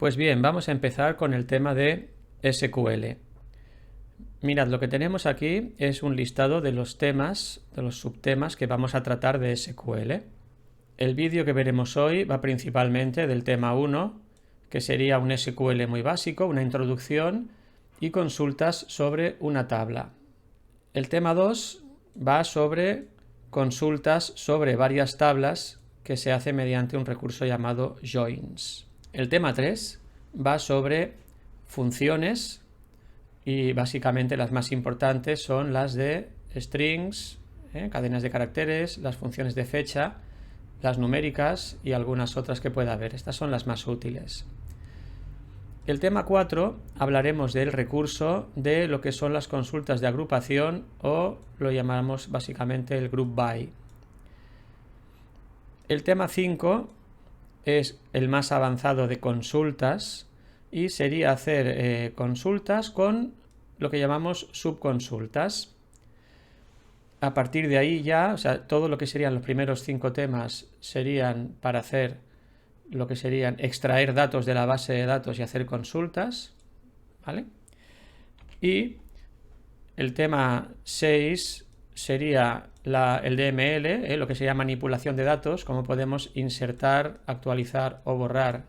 Pues bien, vamos a empezar con el tema de SQL. Mirad, lo que tenemos aquí es un listado de los temas, de los subtemas que vamos a tratar de SQL. El vídeo que veremos hoy va principalmente del tema 1, que sería un SQL muy básico, una introducción y consultas sobre una tabla. El tema 2 va sobre consultas sobre varias tablas que se hace mediante un recurso llamado joins. El tema 3 va sobre funciones y básicamente las más importantes son las de strings, cadenas de caracteres, las funciones de fecha, las numéricas y algunas otras que pueda haber. Estas son las más útiles. El tema 4 hablaremos del recurso de lo que son las consultas de agrupación o lo llamamos básicamente el group by. El tema 5 es el más avanzado de consultas y sería hacer consultas con lo que llamamos subconsultas. A partir de ahí ya, o sea, todo lo que serían los primeros 5 temas serían para hacer lo que serían extraer datos de la base de datos y hacer consultas, ¿vale? Y el tema 6 sería el DML, lo que sería manipulación de datos, cómo podemos insertar, actualizar o borrar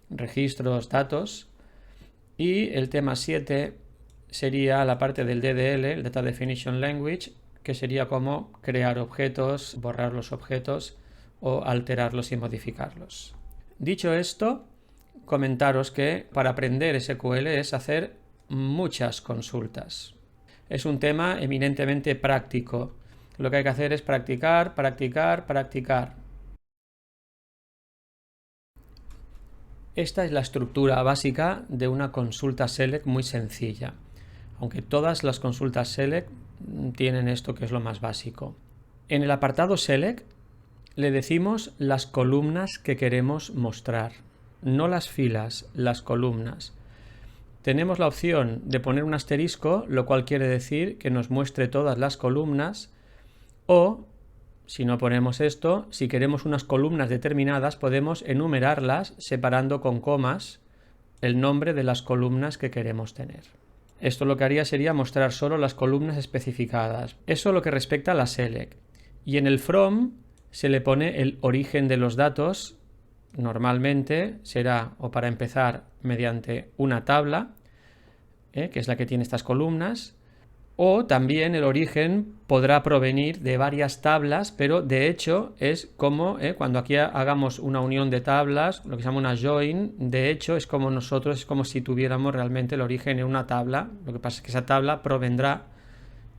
registros, datos. Y el tema 7 sería la parte del DDL, el Data Definition Language, que sería cómo crear objetos, borrar los objetos o alterarlos y modificarlos. Dicho esto, comentaros que para aprender SQL es hacer muchas consultas. Es un tema eminentemente práctico. Lo que hay que hacer es practicar, practicar, practicar. Esta es la estructura básica de una consulta select muy sencilla, aunque todas las consultas select tienen esto que es lo más básico. En el apartado select le decimos las columnas que queremos mostrar, no las filas, las columnas. Tenemos la opción de poner un asterisco, lo cual quiere decir que nos muestre todas las columnas, o si no ponemos esto, si queremos unas columnas determinadas, podemos enumerarlas separando con comas el nombre de las columnas que queremos tener. Esto lo que haría sería mostrar solo las columnas especificadas. Eso lo que respecta a la select. Y en el from se le pone el origen de los datos. Normalmente será, o para empezar, mediante una tabla, que es la que tiene estas columnas, o también el origen podrá provenir de varias tablas, pero de hecho es como cuando aquí hagamos una unión de tablas, lo que se llama una join, de hecho es como nosotros, es como si tuviéramos realmente el origen en una tabla. Lo que pasa es que esa tabla provendrá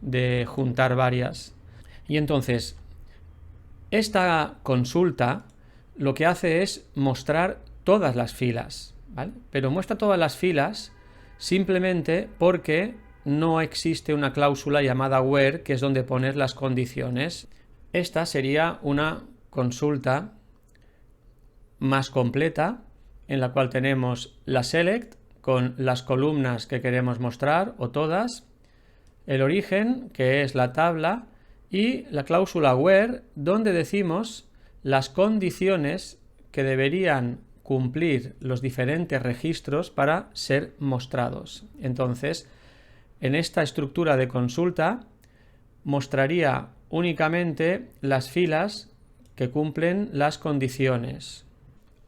de juntar varias. Y entonces, esta consulta lo que hace es mostrar todas las filas, ¿vale? Pero muestra todas las filas simplemente porque no existe una cláusula llamada where, que es donde poner las condiciones. Esta sería una consulta más completa en la cual tenemos la select con las columnas que queremos mostrar o todas, el origen, que es la tabla, y la cláusula where, donde decimos las condiciones que deberían cumplir los diferentes registros para ser mostrados. Entonces, en esta estructura de consulta mostraría únicamente las filas que cumplen las condiciones.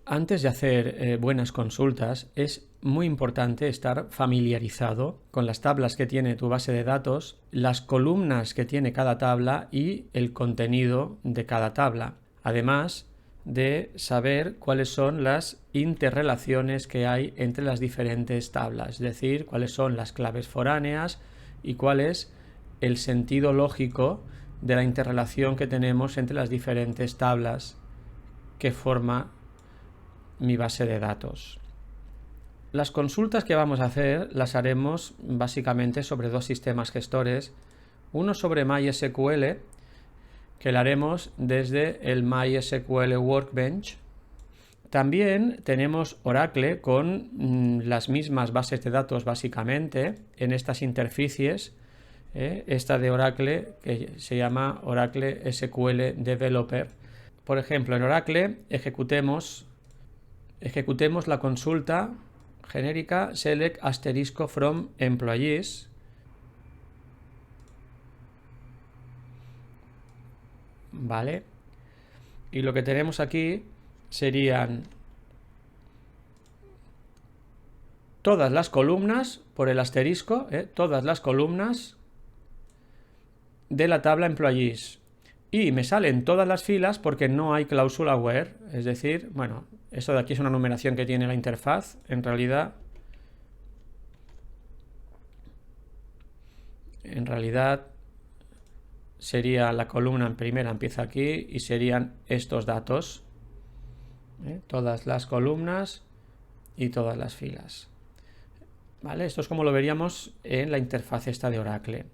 Antes de hacer buenas consultas es muy importante estar familiarizado con las tablas que tiene tu base de datos, las columnas que tiene cada tabla y el contenido de cada tabla. Además de saber cuáles son las interrelaciones que hay entre las diferentes tablas, es decir, cuáles son las claves foráneas y cuál es el sentido lógico de la interrelación que tenemos entre las diferentes tablas que forma mi base de datos. Las consultas que vamos a hacer las haremos básicamente sobre dos sistemas gestores, uno sobre MySQL, que lo haremos desde el MySQL Workbench. También tenemos Oracle con las mismas bases de datos básicamente en estas interfaces. Esta de Oracle que se llama Oracle SQL Developer. Por ejemplo, en Oracle ejecutemos ejecutemos la consulta genérica select asterisco from employees. Vale. Y lo que tenemos aquí serían todas las columnas por el asterisco, todas las columnas de la tabla employees. Y me salen todas las filas porque no hay cláusula where, es decir, bueno, esto de aquí es una numeración que tiene la interfaz, en realidad sería la columna en primera, empieza aquí y serían estos datos, todas las columnas y todas las filas. ¿Vale? Esto es como lo veríamos en la interfaz esta de Oracle.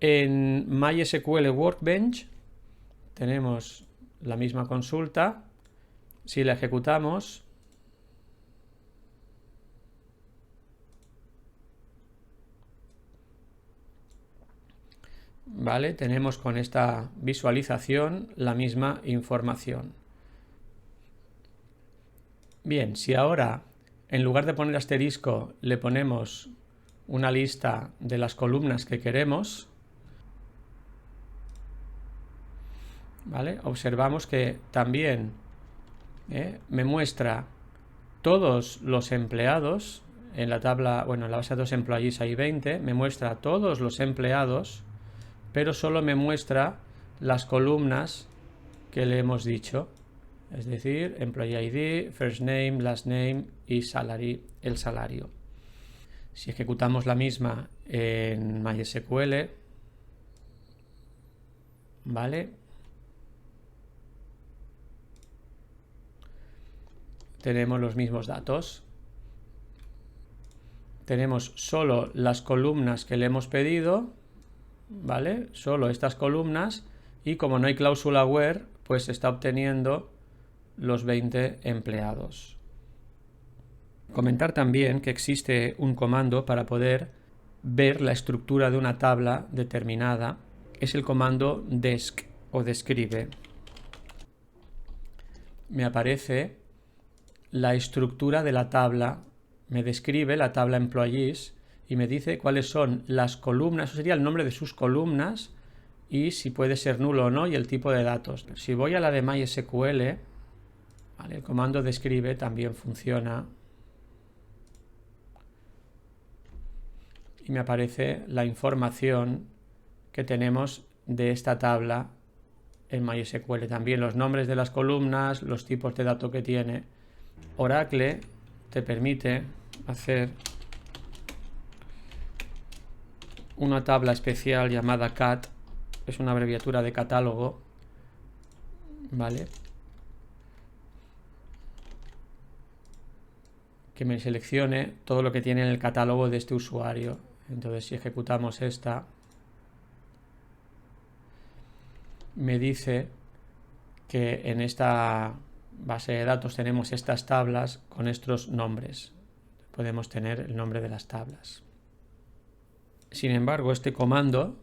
En MySQL Workbench tenemos la misma consulta. Si la ejecutamos, ¿vale? Tenemos con esta visualización la misma información. Bien, si ahora en lugar de poner asterisco le ponemos una lista de las columnas que queremos, ¿vale? Observamos que también me muestra todos los empleados en la tabla, bueno, en la base de datos employees hay 20, me muestra todos los empleados, pero solo me muestra las columnas que le hemos dicho, es decir, employee ID, first name, last name y salary, el salario. Si ejecutamos la misma en MySQL, ¿vale? Tenemos los mismos datos. Tenemos solo las columnas que le hemos pedido, ¿vale? Solo estas columnas, y como no hay cláusula where, pues se está obteniendo los 20 empleados. Comentar también que existe un comando para poder ver la estructura de una tabla determinada. Es el comando desc o describe. Me aparece la estructura de la tabla, me describe la tabla employees y me dice cuáles son las columnas, eso sería el nombre de sus columnas y si puede ser nulo o no y el tipo de datos. Si voy a la de MySQL, ¿vale? El comando describe también funciona y me aparece la información que tenemos de esta tabla en MySQL. También los nombres de las columnas, los tipos de datos que tiene. Oracle te permite hacer una tabla especial llamada CAT, es una abreviatura de catálogo, ¿vale? Que me seleccione todo lo que tiene en el catálogo de este usuario. Entonces, si ejecutamos esta, me dice que en esta base de datos tenemos estas tablas con estos nombres. Podemos tener el nombre de las tablas. Sin embargo, este comando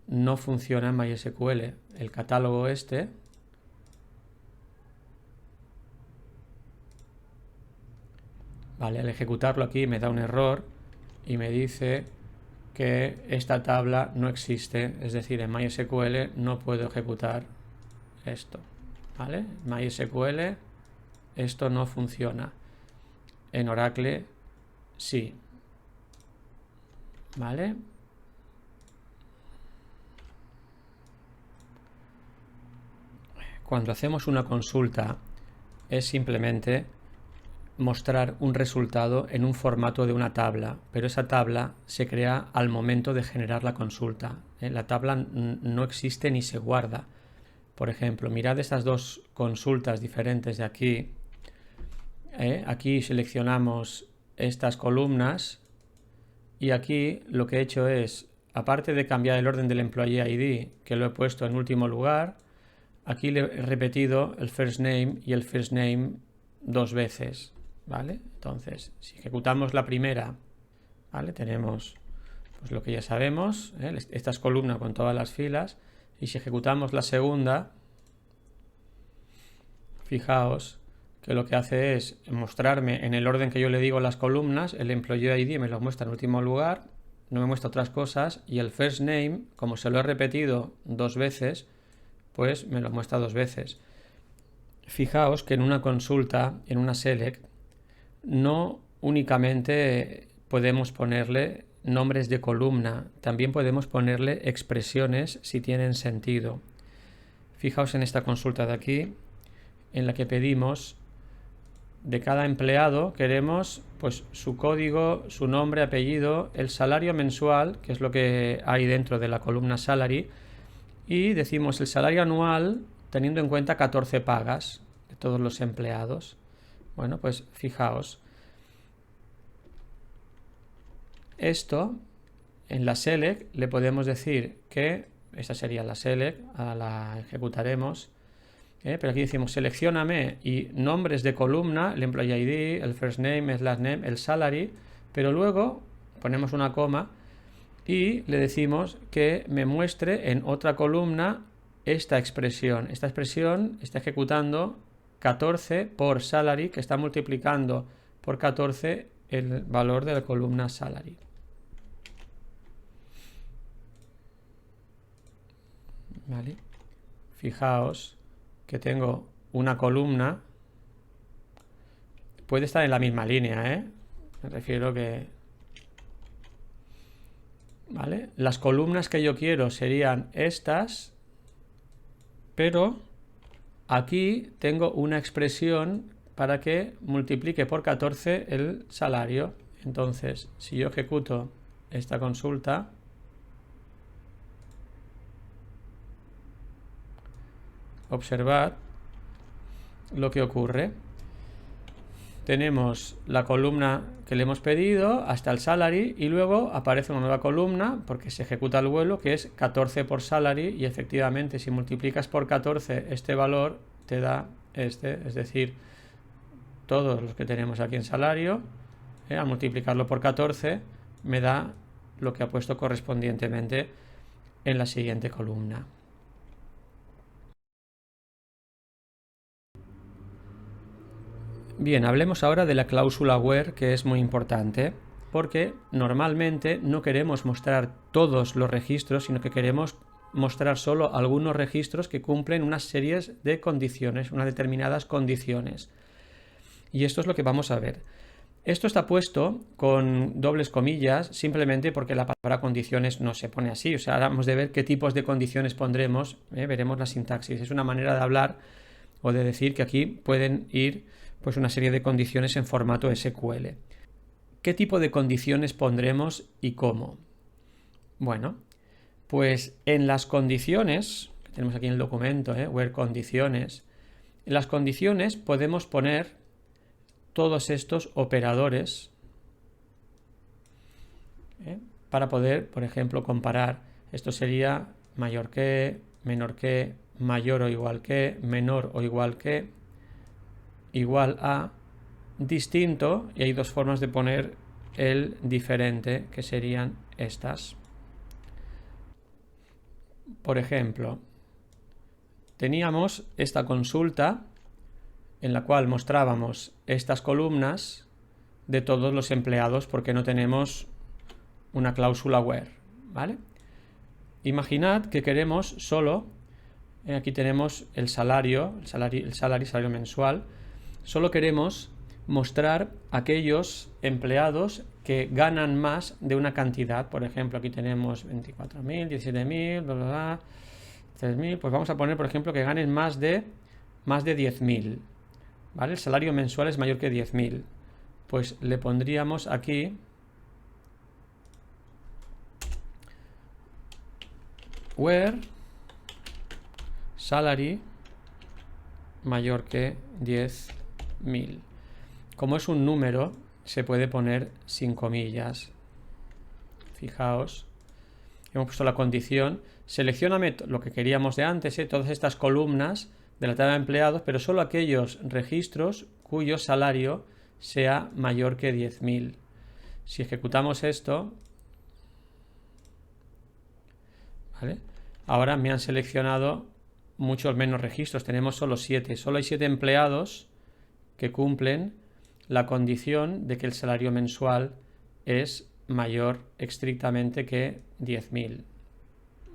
no funciona en MySQL. El catálogo este vale, al ejecutarlo aquí me da un error y me dice que esta tabla no existe, es decir, en MySQL no puedo ejecutar esto, ¿vale? En MySQL esto no funciona, en Oracle sí, ¿vale? Cuando hacemos una consulta es simplemente mostrar un resultado en un formato de una tabla, pero esa tabla se crea al momento de generar la consulta. La tabla no existe ni se guarda. Por ejemplo, mirad estas dos consultas diferentes de aquí. Aquí seleccionamos estas columnas y aquí lo que he hecho es, aparte de cambiar el orden del employee ID, que lo he puesto en último lugar, aquí le he repetido el first name y el first name 2 veces. ¿Vale? Entonces, si ejecutamos la primera, ¿vale? Tenemos pues lo que ya sabemos, esta es columna con todas las filas, y si ejecutamos la segunda, fijaos que lo que hace es mostrarme en el orden que yo le digo las columnas. El Employee ID me lo muestra en último lugar, no me muestra otras cosas, y el First Name, como se lo he repetido 2 veces, pues me lo muestra 2 veces. Fijaos que en una consulta, en una select, no únicamente podemos ponerle nombres de columna, también podemos ponerle expresiones si tienen sentido. Fijaos en esta consulta de aquí, en la que pedimos de cada empleado, queremos pues su código, su nombre, apellido, el salario mensual, que es lo que hay dentro de la columna salary, y decimos el salario anual teniendo en cuenta 14 pagas de todos los empleados. Bueno, pues fijaos, esto en la select le podemos decir que esta sería la select, la ejecutaremos, pero aquí decimos seleccióname y nombres de columna, el employee ID, el first name, el last name, el salary, pero luego ponemos una coma y le decimos que me muestre en otra columna esta expresión. Esta expresión está ejecutando 14 por salary, que está multiplicando por 14 el valor de la columna salary. ¿Vale? Fijaos que tengo una columna, puede estar en la misma línea, me refiero que... ¿Vale? Las columnas que yo quiero serían estas, pero aquí tengo una expresión para que multiplique por 14 el salario. Entonces, si yo ejecuto esta consulta, observad lo que ocurre. Tenemos la columna que le hemos pedido hasta el salary y luego aparece una nueva columna porque se ejecuta el vuelo que es 14 por salary y efectivamente si multiplicas por 14 este valor te da este, es decir, todos los que tenemos aquí en salario, al multiplicarlo por 14 me da lo que ha puesto correspondientemente en la siguiente columna. Bien, hablemos ahora de la cláusula where, que es muy importante, porque normalmente no queremos mostrar todos los registros, sino que queremos mostrar solo algunos registros que cumplen unas series de condiciones, unas determinadas condiciones. Y esto es lo que vamos a ver. Esto está puesto con dobles comillas simplemente porque la palabra condiciones no se pone así. O sea, ahora vamos a ver qué tipos de condiciones pondremos, veremos la sintaxis. Es una manera de hablar o de decir que aquí pueden ir pues una serie de condiciones en formato SQL. ¿Qué tipo de condiciones pondremos y cómo? Bueno, pues en las condiciones, que tenemos aquí en el documento, where condiciones, en las condiciones podemos poner todos estos operadores para poder, por ejemplo, comparar. Esto sería mayor que, menor que, mayor o igual que, menor o igual que, igual a, distinto, y hay dos formas de poner el diferente, que serían estas. Por ejemplo, teníamos esta consulta en la cual mostrábamos estas columnas de todos los empleados porque no tenemos una cláusula where, ¿vale? Imaginad que queremos solo, aquí tenemos el salario mensual, solo queremos mostrar aquellos empleados que ganan más de una cantidad. Por ejemplo, aquí tenemos 24.000, 17.000, bla, bla, bla, 3.000. Pues vamos a poner, por ejemplo, que ganen más de 10.000. ¿Vale? El salario mensual es mayor que 10.000. Pues le pondríamos aquí where salary mayor que 10.000. Como es un número, se puede poner sin comillas. Fijaos, hemos puesto la condición. Seleccióname lo que queríamos de antes, todas estas columnas de la tabla de empleados, pero solo aquellos registros cuyo salario sea mayor que 10.000. Si ejecutamos esto, ¿vale? Ahora me han seleccionado muchos menos registros, tenemos solo 7. Solo hay 7 empleados que cumplen la condición de que el salario mensual es mayor estrictamente que 10.000.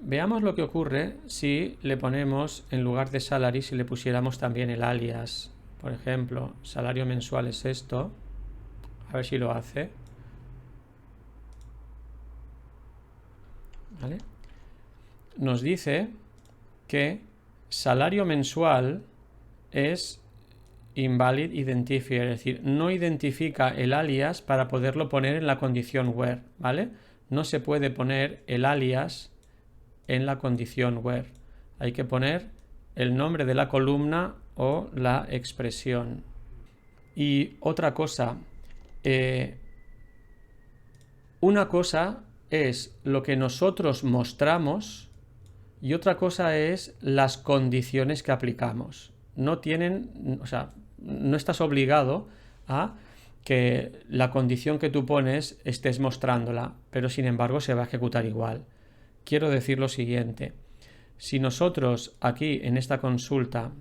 Veamos lo que ocurre si le ponemos, en lugar de salary, si le pusiéramos también el alias. Por ejemplo, salario mensual es esto. A ver si lo hace. ¿Vale? Nos dice que salario mensual es invalid identifier, es decir, no identifica el alias para poderlo poner en la condición where, ¿vale? No se puede poner el alias en la condición where. Hay que poner el nombre de la columna o la expresión. Y otra cosa, una cosa es lo que nosotros mostramos y otra cosa es las condiciones que aplicamos. No tienen, o sea, no estás obligado a que la condición que tú pones estés mostrándola, pero sin embargo se va a ejecutar igual. Quiero decir lo siguiente. Si nosotros aquí en esta consulta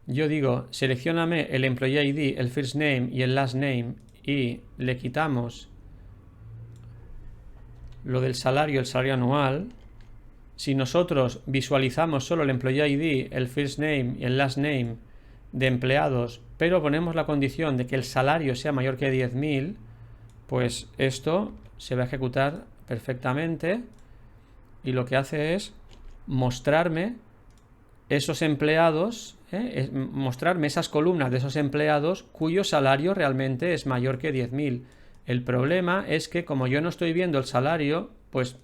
yo digo, seleccióname el employee ID, el first name y el last name y le quitamos lo del salario, el salario anual, si nosotros visualizamos solo el employee ID, el first name y el last name de empleados, pero ponemos la condición de que el salario sea mayor que 10.000, pues esto se va a ejecutar perfectamente y lo que hace es mostrarme esos empleados, mostrarme esas columnas de esos empleados cuyo salario realmente es mayor que 10.000. El problema es que como yo no estoy viendo el salario, pues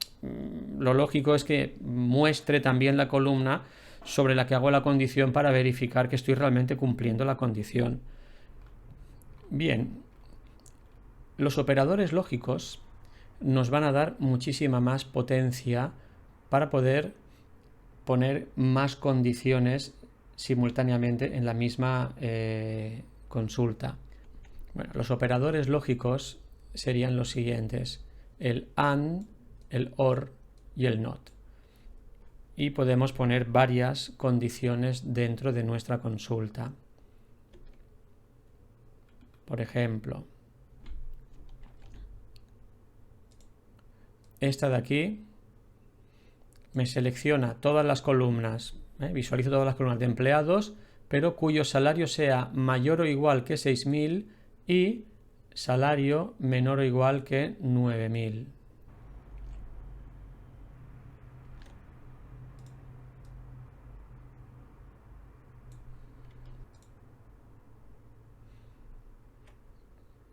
lo lógico es que muestre también la columna sobre la que hago la condición para verificar que estoy realmente cumpliendo la condición. Bien, los operadores lógicos nos van a dar muchísima más potencia para poder poner más condiciones simultáneamente en la misma consulta. Bueno, los operadores lógicos serían los siguientes: el AND, el OR y el NOT. Y podemos poner varias condiciones dentro de nuestra consulta. Por ejemplo, esta de aquí me selecciona todas las columnas, visualizo todas las columnas de empleados, pero cuyo salario sea mayor o igual que 6.000 y salario menor o igual que 9.000.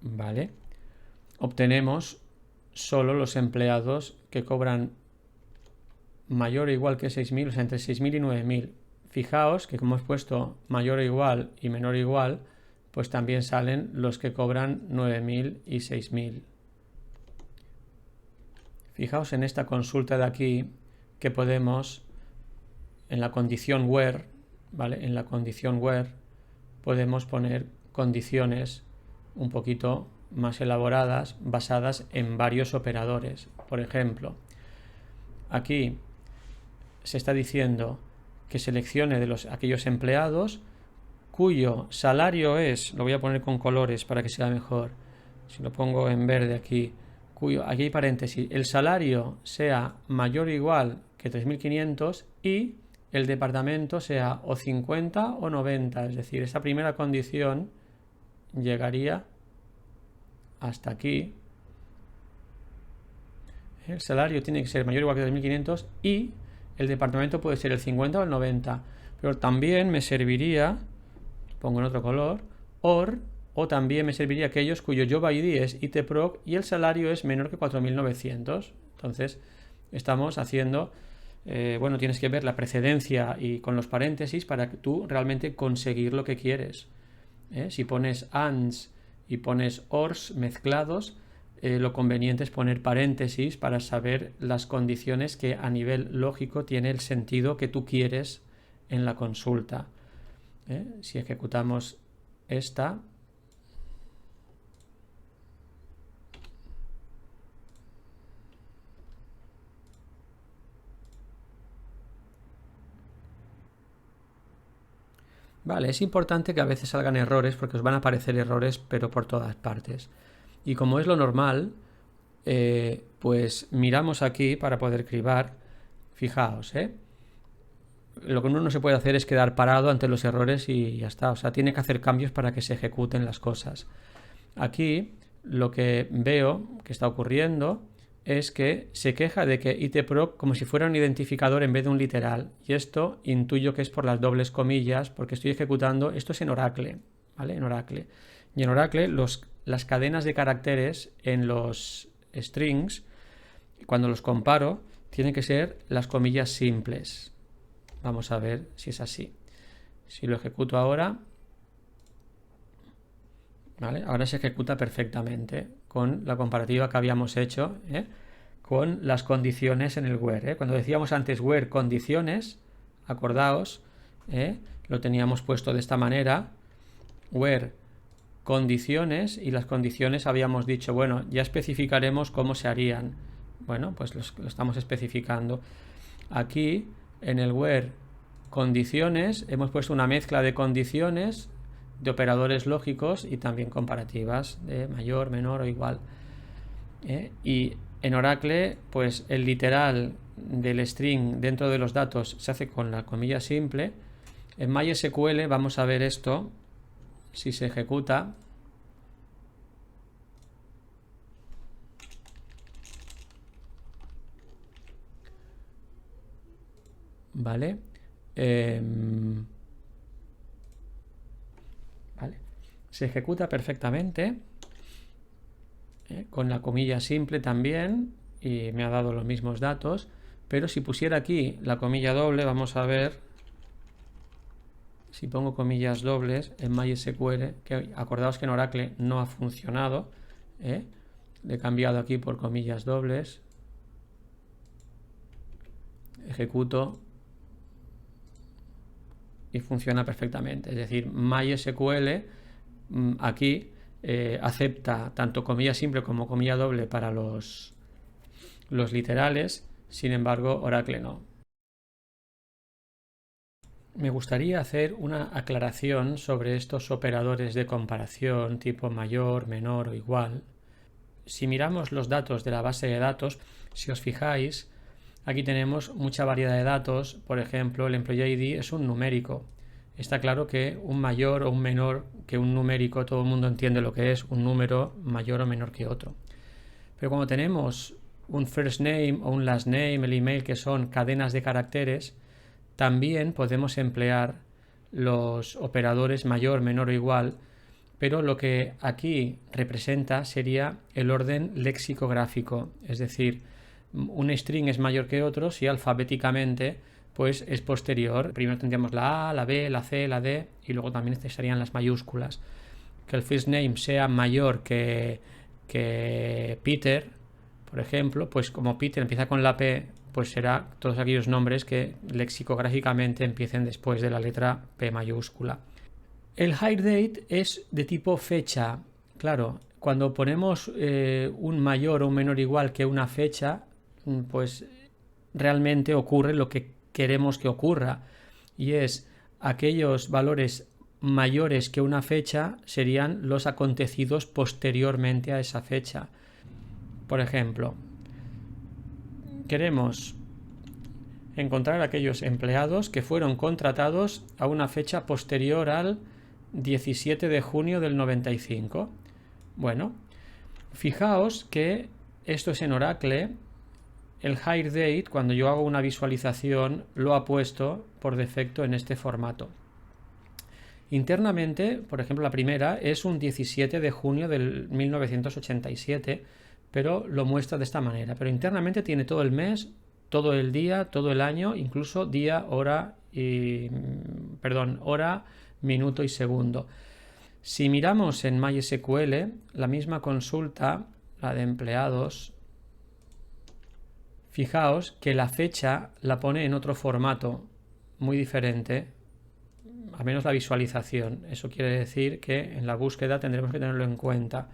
Vale. Obtenemos solo los empleados que cobran mayor o igual que 6.000, o sea, entre 6.000 y 9.000. Fijaos que como hemos puesto mayor o igual y menor o igual, pues también salen los que cobran 9.000 y 6.000. Fijaos en esta consulta de aquí que podemos, en la condición where, ¿vale? En la condición where podemos poner condiciones un poquito más elaboradas basadas en varios operadores. Por ejemplo, aquí se está diciendo que seleccione de aquellos empleados cuyo salario es, lo voy a poner con colores para que sea mejor, si lo pongo en verde aquí, aquí hay paréntesis, el salario sea mayor o igual que 3.500 y el departamento sea o 50 o 90, es decir, esa primera condición llegaría hasta aquí. El salario tiene que ser mayor o igual que 3.500 y el departamento puede ser el 50 o el 90, pero también me serviría, pongo en otro color, o también me serviría aquellos cuyo job ID es ITPROC y el salario es menor que 4.900. Entonces estamos haciendo, bueno, tienes que ver la precedencia y con los paréntesis para que tú realmente conseguir lo que quieres. Si pones ANDs y pones ORs mezclados, lo conveniente es poner paréntesis para saber las condiciones que a nivel lógico tiene el sentido que tú quieres en la consulta. Si ejecutamos esta, Vale, es importante que a veces salgan errores porque os van a aparecer errores pero por todas partes. Y como es lo normal, pues miramos aquí para poder cribar. Fijaos, lo que uno no se puede hacer es quedar parado ante los errores y ya está. O sea, tiene que hacer cambios para que se ejecuten las cosas. Aquí lo que veo que está ocurriendo es que se queja de que itproc como si fuera un identificador en vez de un literal. Y esto intuyo que es por las dobles comillas, porque estoy ejecutando, esto es en Oracle, ¿vale? En Oracle. Y en Oracle las cadenas de caracteres en los strings, cuando los comparo, tienen que ser las comillas simples. Vamos a ver si es así. Si lo ejecuto ahora, ¿vale? Ahora se ejecuta perfectamente con la comparativa que habíamos hecho, con las condiciones en el where. Cuando decíamos antes where condiciones, acordaos, lo teníamos puesto de esta manera, where condiciones, y las condiciones habíamos dicho, bueno, ya especificaremos cómo se harían. Bueno, pues lo estamos especificando. Aquí en el where condiciones hemos puesto una mezcla de condiciones, de operadores lógicos y también comparativas de mayor, menor o igual. Y en Oracle, pues el literal del string dentro de los datos se hace con la comilla simple. En MySQL vamos a ver esto si se ejecuta. Vale. Vale. Se ejecuta perfectamente. Con la comilla simple también. Y me ha dado los mismos datos. Pero si pusiera aquí la comilla doble, vamos a ver. Si pongo comillas dobles en MySQL, que acordaos que en Oracle no ha funcionado. Le he cambiado aquí por comillas dobles. Ejecuto y funciona perfectamente. Es decir, MySQL aquí acepta tanto comilla simple como comilla doble para los literales, sin embargo Oracle no. Me gustaría hacer una aclaración sobre estos operadores de comparación tipo mayor, menor o igual. Si miramos los datos de la base de datos, si os fijáis, aquí tenemos mucha variedad de datos. Por ejemplo, el Employee ID es un numérico. Está claro que un mayor o un menor que un numérico, todo el mundo entiende lo que es un número mayor o menor que otro. Pero cuando tenemos un first name o un last name, el email, que son cadenas de caracteres, también podemos emplear los operadores mayor, menor o igual, pero lo que aquí representa sería el orden lexicográfico, es decir, un string es mayor que otro si alfabéticamente pues es posterior. Primero tendríamos la A, la B, la C, la D y luego también estarían las mayúsculas. Que el first name sea mayor que Peter, por ejemplo, pues como Peter empieza con la P, pues será todos aquellos nombres que lexicográficamente empiecen después de la letra P mayúscula. El hire date es de tipo fecha. Claro, cuando ponemos un mayor o un menor igual que una fecha, pues realmente ocurre lo que queremos que ocurra, y es aquellos valores mayores que una fecha serían los acontecidos posteriormente a esa fecha. Por ejemplo, queremos encontrar aquellos empleados que fueron contratados a una fecha posterior al 17 de junio del 95. Bueno, fijaos que esto es en Oracle. El hire date, cuando yo hago una visualización, lo ha puesto por defecto en este formato. Internamente, por ejemplo, la primera es un 17 de junio del 1987, pero lo muestra de esta manera. Pero internamente tiene todo el mes, todo el día, todo el año, incluso día, hora, hora, minuto y segundo. Si miramos en MySQL, la misma consulta, la de empleados, fijaos que la fecha la pone en otro formato muy diferente, al menos la visualización. Eso quiere decir que en la búsqueda tendremos que tenerlo en cuenta.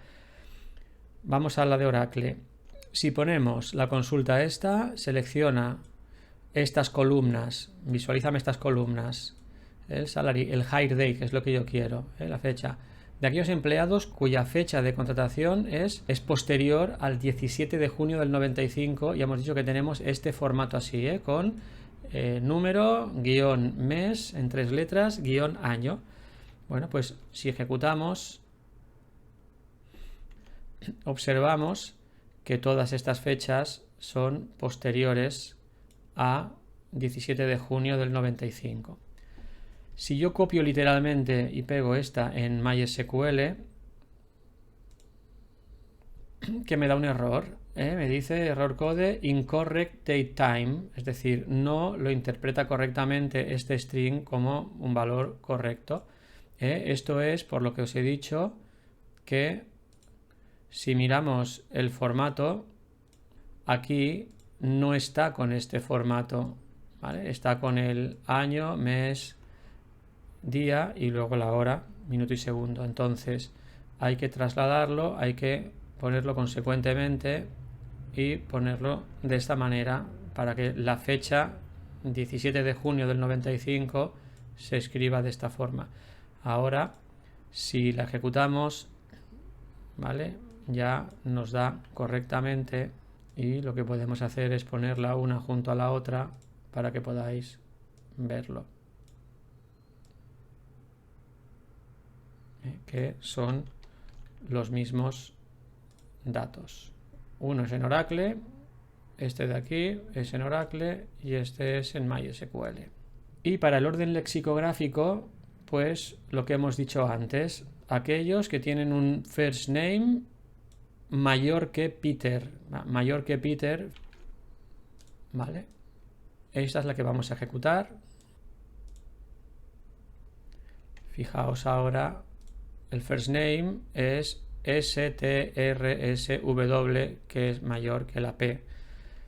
Vamos a la de Oracle. Si ponemos la consulta esta, selecciona estas columnas, visualízame estas columnas, el salary, el hire date, que es lo que yo quiero, la fecha, de aquellos empleados cuya fecha de contratación es posterior al 17 de junio del 95. Ya hemos dicho que tenemos este formato así, con número, guión mes, en 3 letras, guión año. Bueno, pues si ejecutamos, observamos que todas estas fechas son posteriores a 17 de junio del 95. Si yo copio literalmente y pego esta en MySQL, que me da un error, me dice error code incorrect date time, es decir, no lo interpreta correctamente este string como un valor correcto. Esto es por lo que os he dicho que si miramos el formato, aquí no está con este formato, ¿vale? Está con el año, mes, día y luego la hora, minuto y segundo. Entonces hay que trasladarlo, hay que ponerlo consecuentemente y ponerlo de esta manera para que la fecha 17 de junio del 95 se escriba de esta forma. Ahora, si la ejecutamos, ¿vale? Ya nos da correctamente y lo que podemos hacer es ponerla una junto a la otra para que podáis verlo. Que son los mismos datos. Uno es en Oracle, este de aquí es en Oracle y este es en MySQL. Y para el orden lexicográfico, pues lo que hemos dicho antes, aquellos que tienen un first name mayor que Peter, ¿vale? Esta es la que vamos a ejecutar. Fijaos ahora, el first name es STRSW, que es mayor que la P.